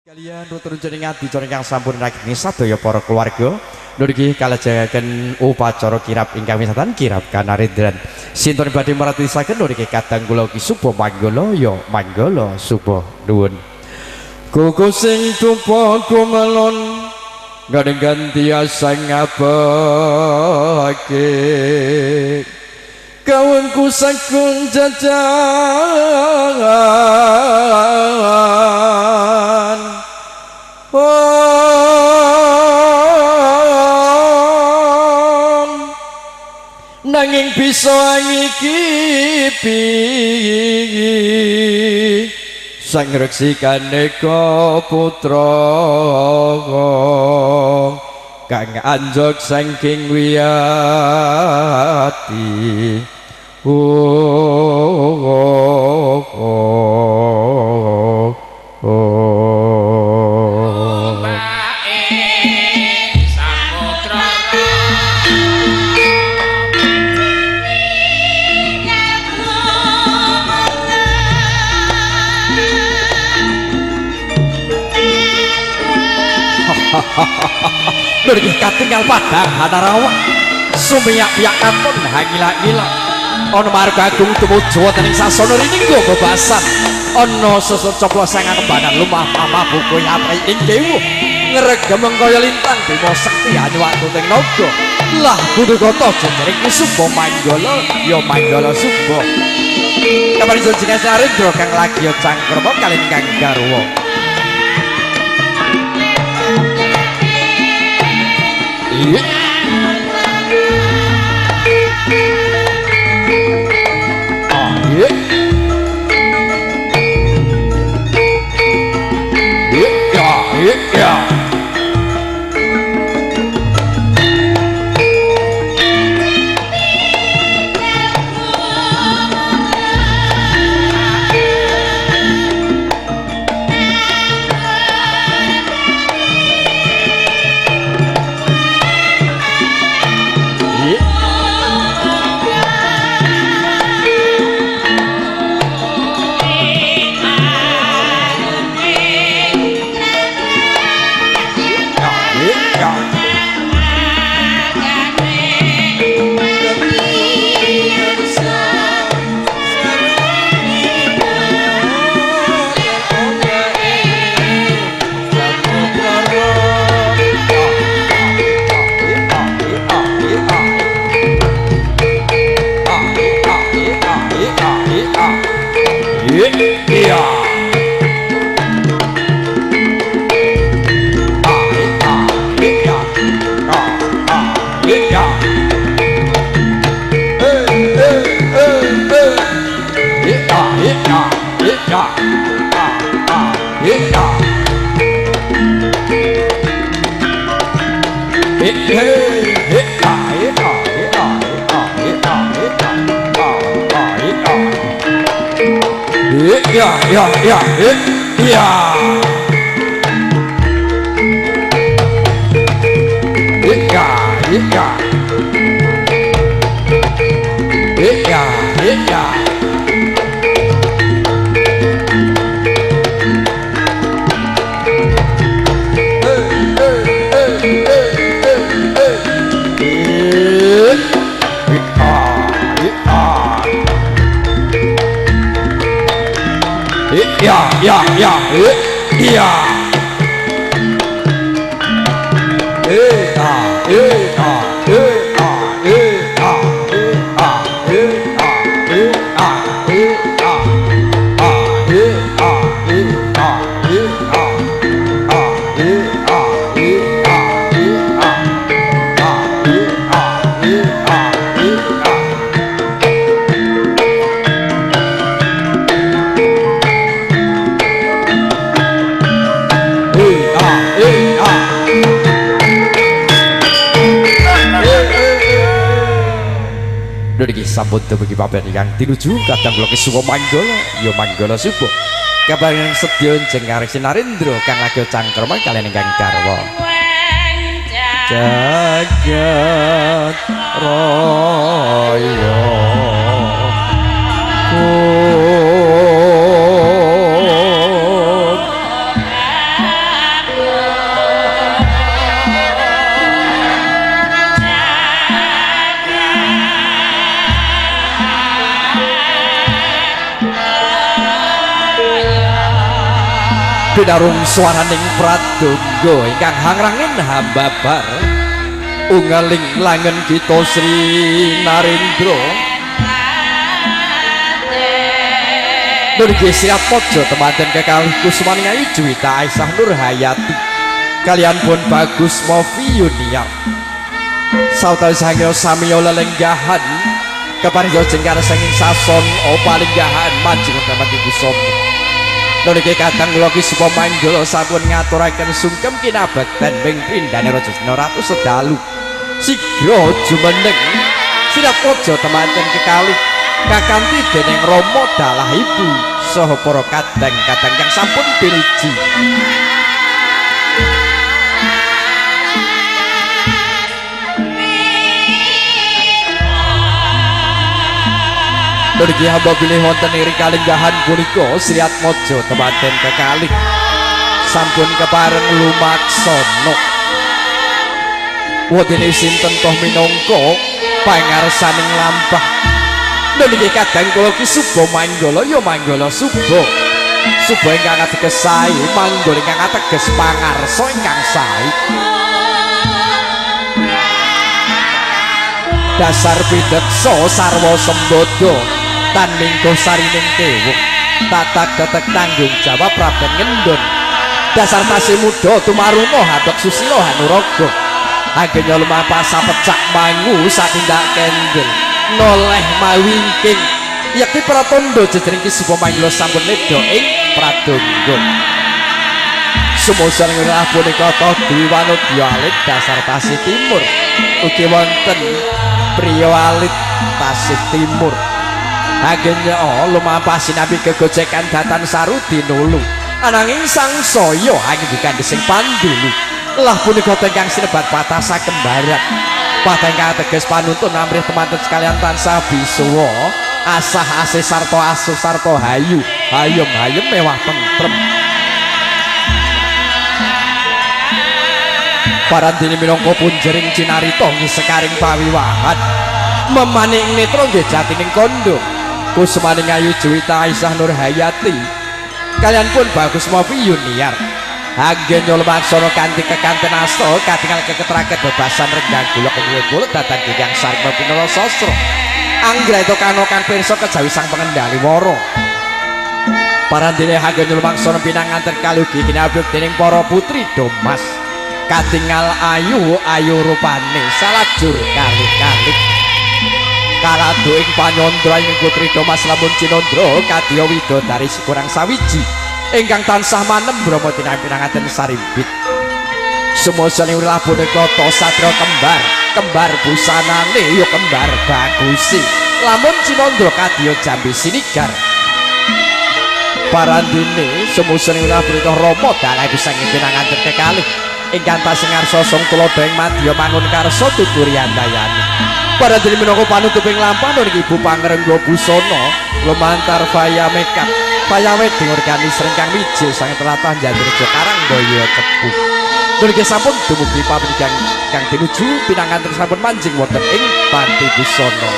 Kalian ruturun jenengan dicara ingkang sampun ragini sadaya para keluarga niki kalajengaken upacara kirab ingkang wisatan kirab Kanarendran sinten badhe maratosaken niki kadang kula Ki Suba manggala ya manggala suba nuwun kuku sing tupa kumelon gandeng ganti asang ngabake kawanku sakun jajan nanging bisa ngikipi sang reksikane putra kang anjok saking wiyati nurih katingal padang hanarawa sumiyak-miyak katon hangila-ngila ana marga agung tumuju wonten ing sasana ringgo bebasan ana susut coplosangan kembangan lumah mama buku nyatri ing dewu ngregem kaya lintang bima sekti anyuwatu teng naga lah kudu kata jeneng Suba manggala ya manggala suba kabar jenengan Narendra kang lagi cangkrama kalih kang garwa iya iya iya sambut bagi papan yang tinuju kadang kula Ki Suba manggala ya manggala suba kabar yang sedya jeneng Narendra kang lagi cangkrama kaliyan ingkang garwa jagat raya pinarung swaraning pradonga ingkang hangrangin hambabar ungaling langen kita Sri Narendra Nurgi Sirat Pojo temanten kekalih Kusmaning Ayu Juwita Aisyah Nur Hayati kalian pun Bagus Movi Yuniar sautawis hangyo samiyo lelenggahan keparingga jengkar senging sason palinggahan manjing teman ibu somo nurgi kadang loki supa manggala sampun ngaturaken sungkem kinabekten bing pindhane Raja Sena Ratu sedalu sigra jumeneng Sirat Pojo temanten kekalih kakanthi dening Rama dalah ibu saha para kadang-kadang yang sampun pinuji Nurgi hamba bilih wonten ing kalenggahan punika Sri Atmaja temanten kekalih sampun kepareng lumaksana wonten sinten toh minangka pangarsaning lampah niki kadang kula ki suba manggala ya manggala suba ingkang ateges sae manggala ingkang ateges pangarsa ingkang sae dasar pideksa sarwa sembada tan minggo sarining kewuk tatak tetek tanggung jawab praben ngendon dasar tasih muda tumaruna hadok susila hanuraga agenya lumapa sapecak mangu satindak kendel noleh mawingking yakti pratandha jejering ki supa manggala sampun nedha ing pradonga sumosane ngrah punika Dwi Wanodya alit dasar tasih timur ugi wonten priya alit tasih timur agenya lumampah sinabi kegojekan datan sarudi nulu ananging sangsaya anggen sing pandulu lah punika ingkang sinebat patasa kembaran patah ingkang ateges panuntun amrih temanten sekalian tansah bisuwa asah asih sarta asuh sarta hayu hayem mewah tentrem parandene minangka punjering cinarita sekaring pawiwahan memaning netra nggih jatining kandha Kusmaning Ayu Juwita Aisyah Nur Hayati kalian pun Bagus Movi Yuniar anggen nyolmaksana kanthi kekanten asta katingal keketraket bebasan renggang gulok ngul datan gegang sarma pinara sastra anggreta kanokan pirsa kejawi sang pengendali wara parandene anggen nyolmaksana pinanganten kalugi kinabuk dening para putri Domas katingal ayu rupane salajur kalih-kalih kalado ing panyandra ing putri Domas lamun Cinandra kadya widodari kurang sawiji ingkang tansah manem Brahma tinampirangaken sarimbit sumosane ulah punika satria kembar busanane ya kembar bagusi lamun Cinandra kadya jambe sinigar parandene sumosane ulah punika Rama dalah bisa ngipinangaken kekalih ingkang tasih ngarsa song tulodo ing madya mangun karsa tuturi andayani parandene minangka panutuping lampah niki Ibu Pangrengga Busana lumantar Vaya Mekat Vaya Wedding Organis Rengkang Wijil sang telatah Jatirejo Karangdaya Cepu niki sampun dumugi paprikan kang tinuju pinanganten sampun manjing wonten ing Panti Busana